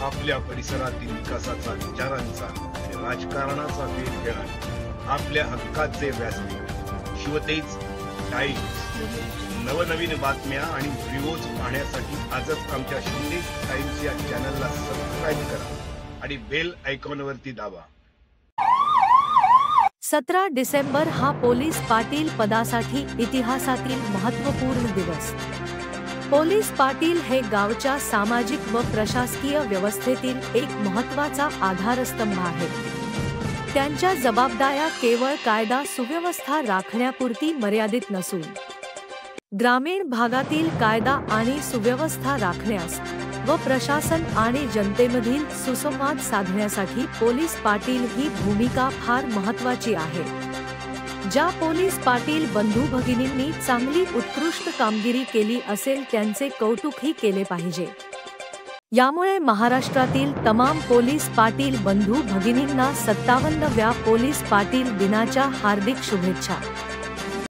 आपल्या परिसरातील विकासाचा, विचारांचा आणि राजकारणाचा वेध घेणारे आपल्या हक्काचे व्यासपीठ शिवतेज टाइम्स। नवनवीन बातम्या आणि व्हिडिओज पाहण्यासाठी आजच आमच्या शिवतेज टाइम्स या चॅनलला सबस्क्राईब करा आणि बेल आयकॉनवरती दाबा। 17 डिसेंबर हा पोलीस पाटील पदासाठी इतिहासातील महत्त्वपूर्ण दिवस। पोलीस पाटील हे गावच्या सामाजिक व प्रशासकीय व्यवस्थेतील एक महत्त्वाचा आधारस्तंभ आहेत। त्यांच्या जबाबदाऱ्या केवळ कायदा सुव्यवस्था राखण्यापुरती मर्यादित नसून ग्रामीण भागातील कायदा आणि सुव्यवस्था राखण्यास व प्रशासन आणि जनतेमधील सुसंवाद साधण्यासाठी पोलीस पाटील ही भूमिका फार महत्त्वाची आहे। ज्या पोलीस पाटील बंधू भगिनींनी चांगली उत्कृष्ट कामगिरी केली असेल त्यांचे कौतुकही केले पाहिजे। यामुळे महाराष्ट्रातील तमाम पोलीस पाटील बंधू भगिनींना 57व्या पोलीस पाटील दिनाच्या हार्दिक शुभेच्छा।